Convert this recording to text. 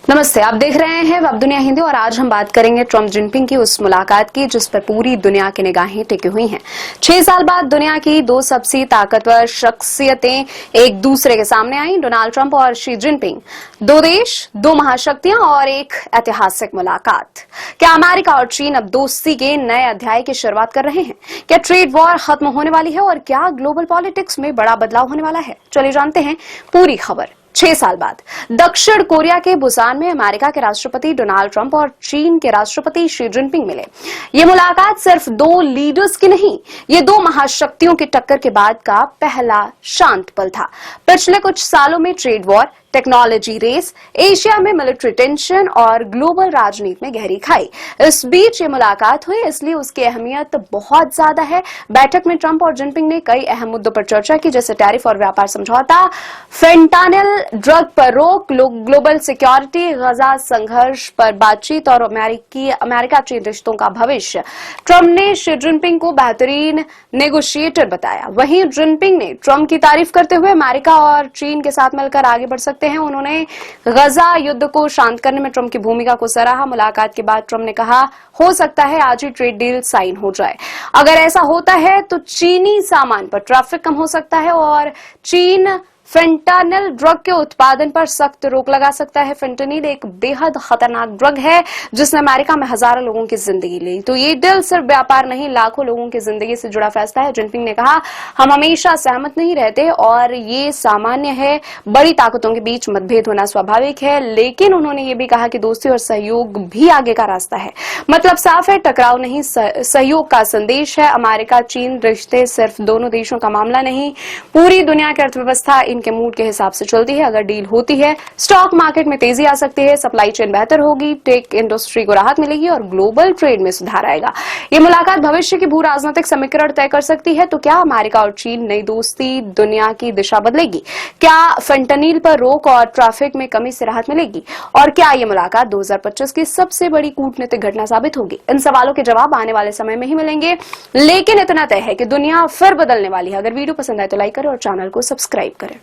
नमस्ते, आप देख रहे हैं वेब दुनिया हिंदी और आज हम बात करेंगे ट्रंप जिनपिंग की उस मुलाकात की जिस पर पूरी दुनिया की निगाहें टिकी हुई हैं। 6 साल बाद दुनिया की दो सबसे ताकतवर शख्सियतें एक दूसरे के सामने आई, डोनाल्ड ट्रंप और शी जिनपिंग। दो देश, दो महाशक्तियां और एक ऐतिहासिक मुलाकात। क्या अमेरिका और चीन अब दोस्ती के नए अध्याय की शुरुआत कर रहे हैं? क्या ट्रेड वॉर खत्म होने वाली है और क्या ग्लोबल पॉलिटिक्स में बड़ा बदलाव होने वाला है? चलिए जानते हैं पूरी खबर। 6 साल बाद दक्षिण कोरिया के बुसान में अमेरिका के राष्ट्रपति डोनाल्ड ट्रंप और चीन के राष्ट्रपति शी जिनपिंग मिले। ये मुलाकात सिर्फ दो लीडर्स की नहीं, ये दो महाशक्तियों की टक्कर के बाद का पहला शांत पल था। पिछले कुछ सालों में trade war, technology race, Asia में मिलिट्री टेंशन और ग्लोबल राजनीति में गहरी खाई। इस बीच ये मुलाकात हुई, इसलिए उसकी अहमियत बहुत ज्यादा है। बैठक में ट्रंप और जिनपिंग ने कई अहम मुद्दों पर चर्चा की, जैसे टैरिफ और व्यापार समझौता, फेंटानिल ड्रग पर रोक, ग्लोबल सिक्योरिटी, गजा संघर्ष पर बातचीत और अमेरिका चीन रिश्तों का भविष्य। ट्रंप ने शी जिनपिंग को बेहतरीन नेगोशिएटर बताया, वहीं जिनपिंग ने ट्रंप की तारीफ करते हुए अमेरिका और चीन के साथ मिलकर आगे बढ़ सकते हैं। उन्होंने गजा युद्ध को शांत करने में ट्रंप की भूमिका को सराहा। मुलाकात के बाद ट्रंप ने कहा, हो सकता है आज ही ट्रेड डील साइन हो जाए। अगर ऐसा होता है तो चीनी सामान पर ट्रैफिक कम हो सकता है और चीन फेंटानिल ड्रग के उत्पादन पर सख्त रोक लगा सकता है। फेंटानिल एक बेहद खतरनाक ड्रग है जिसने अमेरिका में हजारों लोगों की जिंदगी ली। तो ये डील सिर्फ व्यापार नहीं, लाखों लोगों की जिंदगी से जुड़ा फैसला है। जिनपिंग ने कहा, हम हमेशा सहमत नहीं रहते और ये सामान्य है। बड़ी ताकतों के बीच मतभेद होना स्वाभाविक है, लेकिन उन्होंने ये भी कहा कि दोस्ती और सहयोग भी आगे का रास्ता है। मतलब साफ है, टकराव नहीं, सहयोग का संदेश है। अमेरिका चीन रिश्ते सिर्फ दोनों देशों का मामला नहीं, पूरी दुनिया की अर्थव्यवस्था इनके मूड के हिसाब से चलती है। अगर डील होती है, स्टॉक मार्केट में तेजी आ सकती है, सप्लाई चेन बेहतर होगी, टेक इंडस्ट्री को राहत मिलेगी और ग्लोबल ट्रेड में सुधार आएगा। ये मुलाकात भविष्य की भू राजनीतिक समीकरण तय कर सकती है। तो क्या अमेरिका और चीन नई दोस्ती दुनिया की दिशा बदलेगी? क्या फेंटानिल पर रोक और ट्रैफिक में कमी से राहत मिलेगी? और क्या ये मुलाकात 2025 की सबसे बड़ी कूटनीतिक घटना साबित होगी? इन सवालों के जवाब आने वाले समय में ही मिलेंगे, लेकिन इतना तय है कि दुनिया फिर बदलने वाली है। अगर वीडियो पसंद आए तो लाइक करें और चैनल को सब्सक्राइब करें।